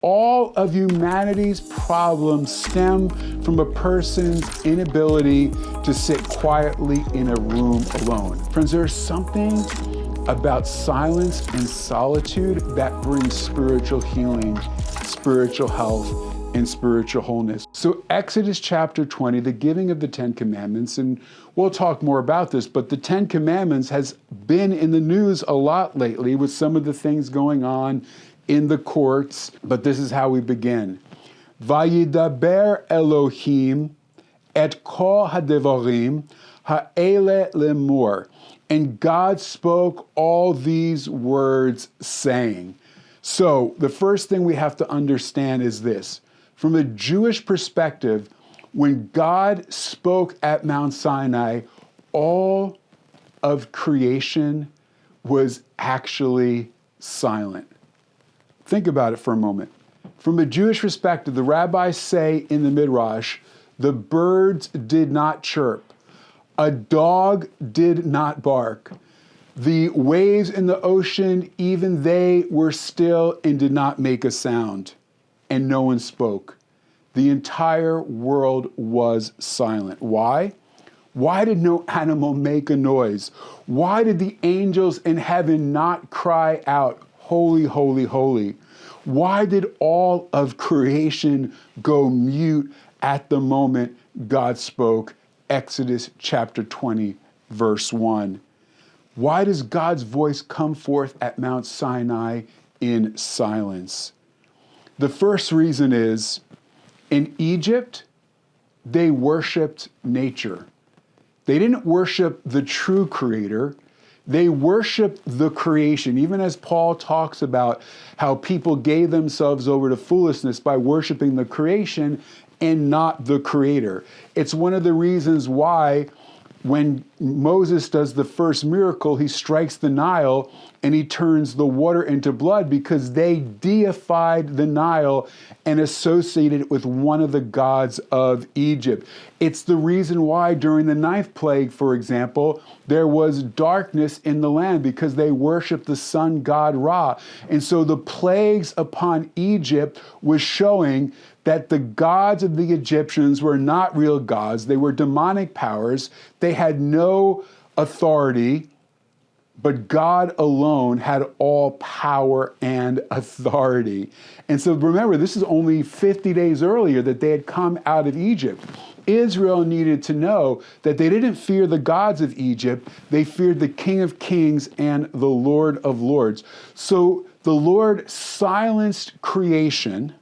All of humanity's problems stem from a person's inability to sit quietly in a room alone. Friends, there's something about silence and solitude that brings spiritual healing, spiritual health, and spiritual wholeness. So Exodus chapter 20, the giving of the 10 Commandments, and we'll talk more about this, but the 10 Commandments has been in the news a lot lately with some of the things going on in the courts, but this is how we begin. Vayidaber Elohim et kol hadevarim ha'ele lemor. And God spoke all these words saying. So the first thing we have to understand is this. From a Jewish perspective, when God spoke at Mount Sinai, all of creation was actually silent. Think about it for a moment. From a Jewish perspective, the rabbis say in the Midrash, the birds did not chirp. A dog did not bark. The waves in the ocean, even they were still and did not make a sound. And no one spoke. The entire world was silent. Why? Why did no animal make a noise? Why did the angels in heaven not cry out, holy, holy, holy? Why did all of creation go mute at the moment God spoke? Exodus chapter 20, verse 1. Why does God's voice come forth at Mount Sinai in silence? The first reason is, in Egypt, they worshiped nature. They didn't worship the true creator. They worshiped the creation, even as Paul talks about how people gave themselves over to foolishness by worshiping the creation and not the creator. It's one of the reasons why when Moses does the first miracle, he strikes the Nile and he turns the water into blood, because they deified the Nile and associated it with one of the gods of Egypt. It's the reason why during the 9th plague, for example, there was darkness in the land, because they worshiped the sun god Ra. And so the plagues upon Egypt was showing that the gods of the Egyptians were not real gods. They were demonic powers. They had no authority, but God alone had all power and authority. And so remember, this is only 50 days earlier that they had come out of Egypt. Israel needed to know that they didn't fear the gods of Egypt. They feared the King of Kings and the Lord of Lords. So the Lord silenced creation,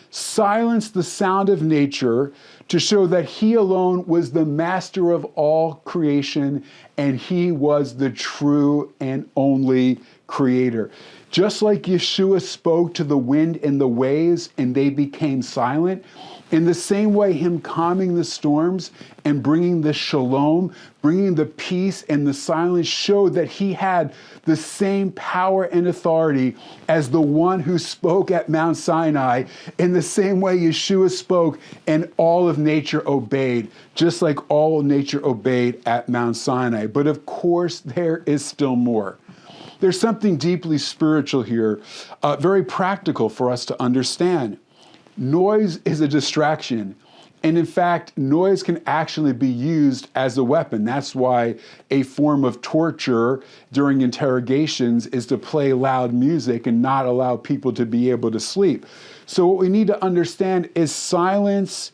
silenced the sound of nature to show that he alone was the master of all creation and he was the true and only creator. Just like Yeshua spoke to the wind and the waves and they became silent, in the same way, him calming the storms and bringing the shalom, bringing the peace and the silence showed that he had the same power and authority as the one who spoke at Mount Sinai. In the same way Yeshua spoke and all of nature obeyed, just like all nature obeyed at Mount Sinai. But of course, there is still more. There's something deeply spiritual here, very practical for us to understand. Noise is a distraction. And in fact, noise can actually be used as a weapon. That's why a form of torture during interrogations is to play loud music and not allow people to be able to sleep. So what we need to understand is silence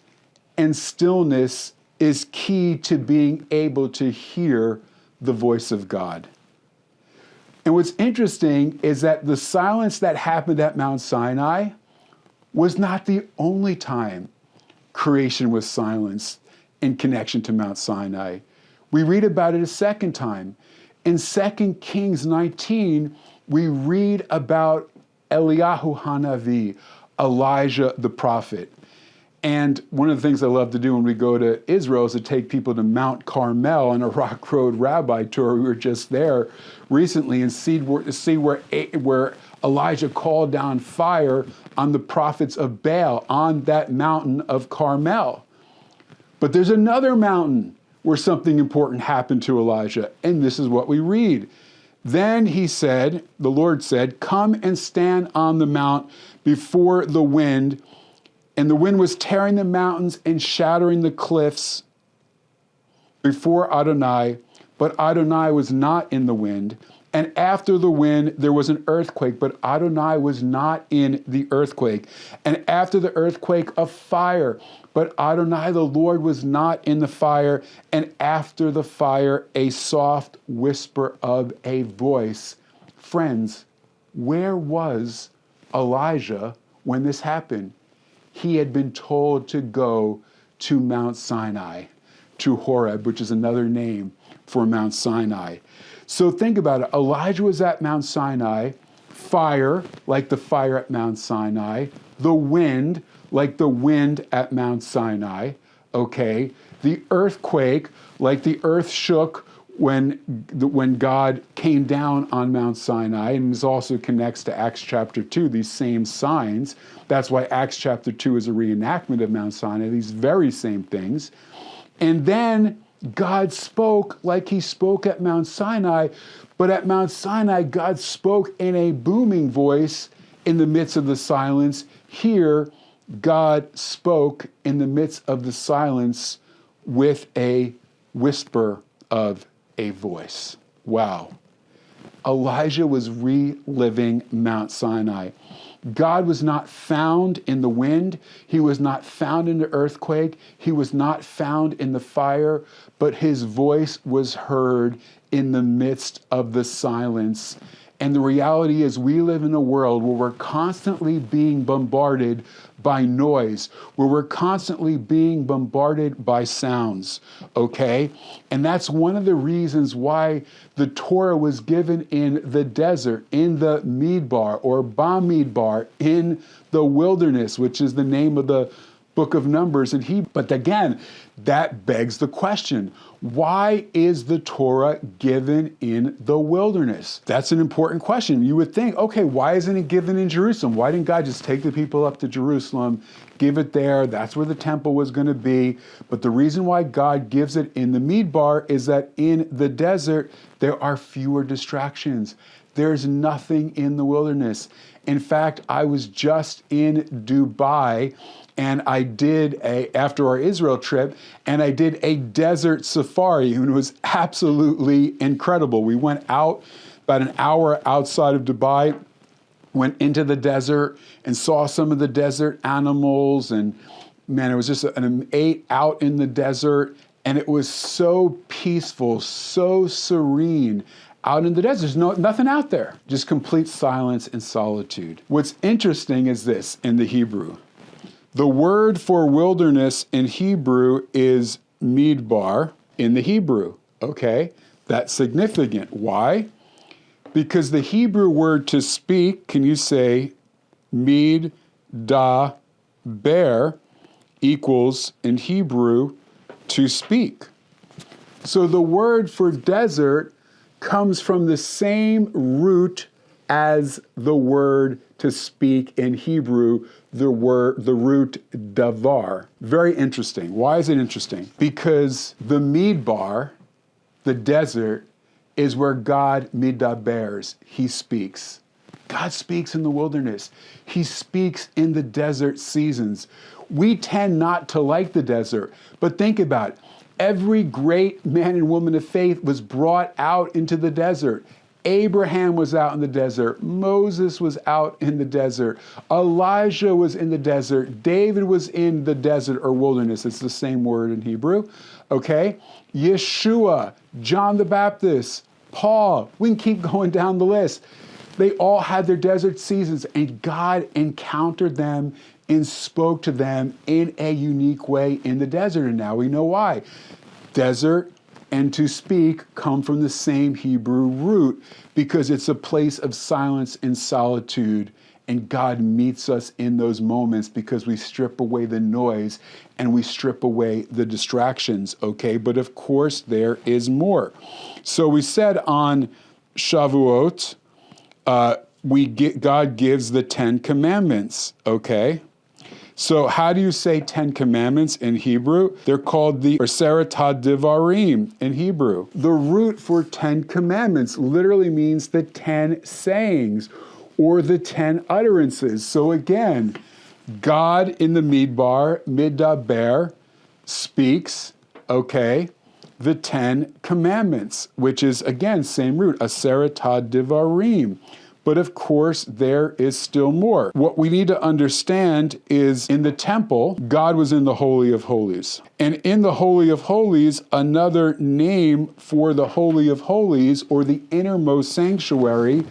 and stillness is key to being able to hear the voice of God. And what's interesting is that the silence that happened at Mount Sinai was not the only time creation was silenced in connection to Mount Sinai. We read about it a second time. In 2 Kings 19, we read about Eliyahu Hanavi, Elijah the prophet. And one of the things I love to do when we go to Israel is to take people to Mount Carmel on a Rock Road Rabbi tour. We were just there recently and see where Elijah called down fire on the prophets of Baal on that mountain of Carmel. But there's another mountain where something important happened to Elijah, and this is what we read. Then the Lord said, come and stand on the mount before the wind. And the wind was tearing the mountains and shattering the cliffs before Adonai, but Adonai was not in the wind. And after the wind, there was an earthquake, but Adonai was not in the earthquake. And after the earthquake, a fire, but Adonai, the Lord, was not in the fire. And after the fire, a soft whisper of a voice. Friends, where was Elijah when this happened? He had been told to go to Mount Sinai, to Horeb, which is another name for Mount Sinai. So think about it. Elijah was at Mount Sinai, fire, like the fire at Mount Sinai, the wind, like the wind at Mount Sinai, okay? The earthquake, like the earth shook when God came down on Mount Sinai, and this also connects to Acts chapter 2, these same signs. That's why Acts chapter 2 is a reenactment of Mount Sinai, these very same things. And then God spoke like he spoke at Mount Sinai, but at Mount Sinai, God spoke in a booming voice in the midst of the silence. Here, God spoke in the midst of the silence with a whisper of a voice. Wow. Elijah was reliving Mount Sinai. God was not found in the wind. He was not found in the earthquake. He was not found in the fire, but his voice was heard in the midst of the silence. And the reality is we live in a world where we're constantly being bombarded by noise, where we're constantly being bombarded by sounds, okay? And that's one of the reasons why the Torah was given in the desert, in the Midbar or Bamidbar, in the wilderness, which is the name of the book of Numbers in Hebrew. But again, that begs the question, why is the Torah given in the wilderness? That's an important question. You would think, okay, why isn't it given in Jerusalem? Why didn't God just take the people up to Jerusalem, give it there? That's where the temple was going to be. But the reason why God gives it in the Midbar is that in the desert, there are fewer distractions. There's nothing in the wilderness. In fact, I was just in Dubai, and I did after our Israel trip, and I did a desert safari, and it was absolutely incredible. We went out about an hour outside of Dubai, went into the desert and saw some of the desert animals, and man, it was just an 8 out in the desert, and it was so peaceful, so serene. Out in the desert, there's nothing out there, just complete silence and solitude. What's interesting is this in the Hebrew. The word for wilderness in Hebrew is midbar in the Hebrew, okay? That's significant. Why? Because the Hebrew word to speak, can you say mid da ber equals in Hebrew to speak. So the word for desert comes from the same root as the word to speak in Hebrew, the root davar. Very interesting. Why is it interesting? Because the midbar, the desert, is where God midabers. He speaks. God speaks in the wilderness. He speaks in the desert seasons. We tend not to like the desert, but think about it. Every great man and woman of faith was brought out into the desert. Abraham was out in the desert. Moses was out in the desert. Elijah was in the desert. David was in the desert or wilderness. It's the same word in Hebrew. Okay? Yeshua, John the Baptist, Paul. We can keep going down the list. They all had their desert seasons, and God encountered them and spoke to them in a unique way in the desert. And now we know why. Desert and to speak come from the same Hebrew root because it's a place of silence and solitude, and God meets us in those moments because we strip away the noise and we strip away the distractions, okay? But of course, there is more. So we said on Shavuot, God gives the 10 Commandments, okay? So how do you say 10 commandments in Hebrew? They're called the Aseret HaDivarim in Hebrew. The root for 10 commandments literally means the 10 sayings or the 10 utterances. So again, God in the Midbar, Midaber, speaks, okay, the 10 commandments, which is again, same root, Aseret HaDivarim. But of course, there is still more. What we need to understand is in the temple, God was in the Holy of Holies. And in the Holy of Holies, another name for the Holy of Holies, or the innermost sanctuary,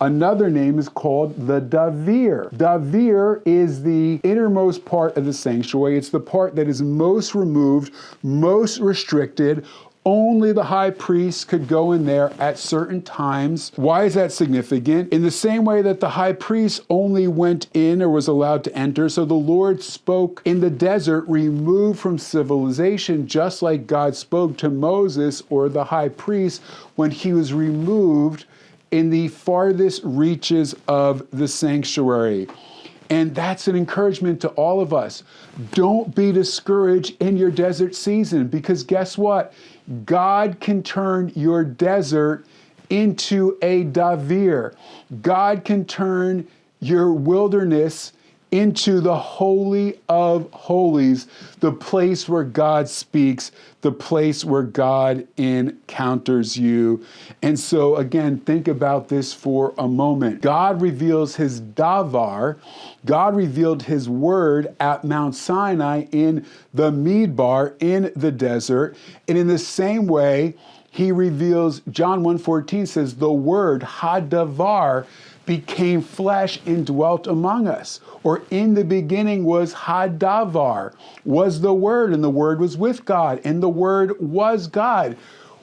another name is called the Davir. Davir is the innermost part of the sanctuary. It's the part that is most removed, most restricted. Only the high priest could go in there at certain times. Why is that significant? In the same way that the high priest only went in or was allowed to enter, so the Lord spoke in the desert, removed from civilization, just like God spoke to Moses or the high priest when he was removed in the farthest reaches of the sanctuary. And that's an encouragement to all of us. Don't be discouraged in your desert season, because guess what? God can turn your desert into a davir. God can turn your wilderness into the Holy of Holies, the place where God speaks, the place where God encounters you. And so again, think about this for a moment. God reveals his davar, God revealed his word at Mount Sinai in the Midbar, in the desert. And in the same way, he reveals, John 1:14 says, the word, hadavar, became flesh and dwelt among us. Or in the beginning was hadavar, was the word, and the word was with God, and the word was God.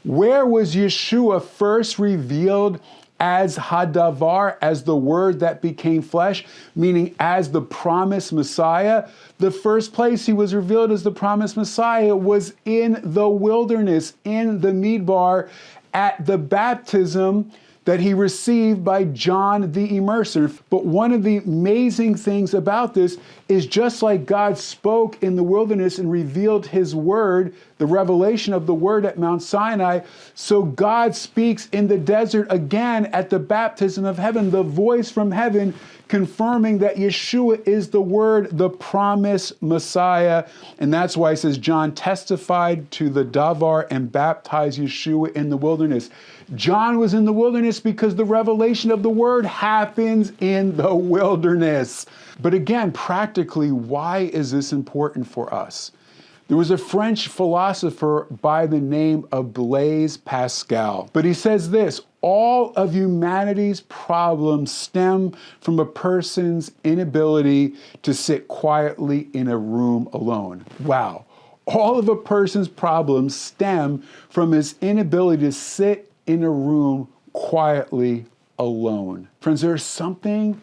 Where was Yeshua first revealed as hadavar, as the word that became flesh, meaning as the promised Messiah? The first place he was revealed as the promised Messiah was in the wilderness, in the Midbar, at the baptism that he received by John the Immerser. But one of the amazing things about this is, just like God spoke in the wilderness and revealed his word, the revelation of the word at Mount Sinai, so God speaks in the desert again at the baptism of heaven, the voice from heaven confirming that Yeshua is the word, the promised Messiah. And that's why it says John testified to the davar and baptized Yeshua in the wilderness. John was in the wilderness because the revelation of the word happens in the wilderness. But again, practically, why is this important for us? There was a French philosopher by the name of Blaise Pascal. But he says this: all of humanity's problems stem from a person's inability to sit quietly in a room alone. Wow. All of a person's problems stem from his inability to sit in a room quietly alone. Friends, there's something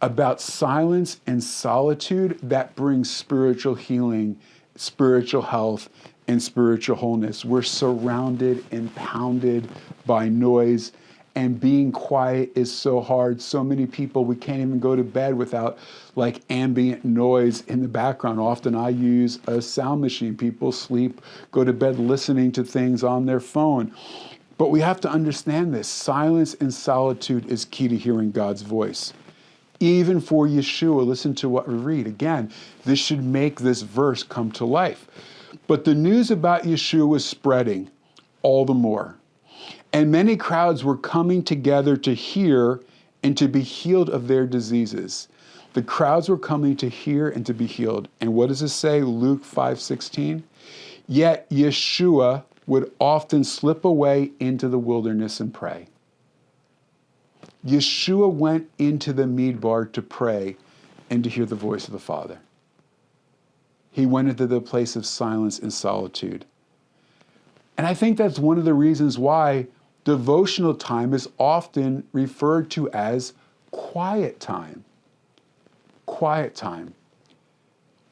about silence and solitude that brings spiritual healing, spiritual health, and spiritual wholeness. We're surrounded and pounded by noise, and being quiet is so hard. So many people, we can't even go to bed without like ambient noise in the background. Often I use a sound machine. People sleep, go to bed listening to things on their phone. But we have to understand this. Silence and solitude is key to hearing God's voice. Even for Yeshua, listen to what we read. Again, this should make this verse come to life. But the news about Yeshua was spreading all the more. And many crowds were coming together to hear and to be healed of their diseases. The crowds were coming to hear and to be healed. And what does it say? Luke 5:16. Yet Yeshua would often slip away into the wilderness and pray. Yeshua went into the Midbar to pray and to hear the voice of the Father. He went into the place of silence and solitude. And I think that's one of the reasons why devotional time is often referred to as quiet time. Quiet time.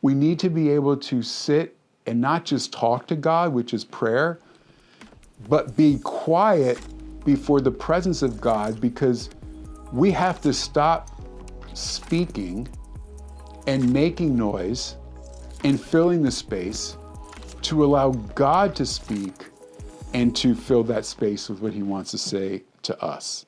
We need to be able to sit and not just talk to God, which is prayer, but be quiet before the presence of God, because we have to stop speaking and making noise and filling the space to allow God to speak and to fill that space with what he wants to say to us.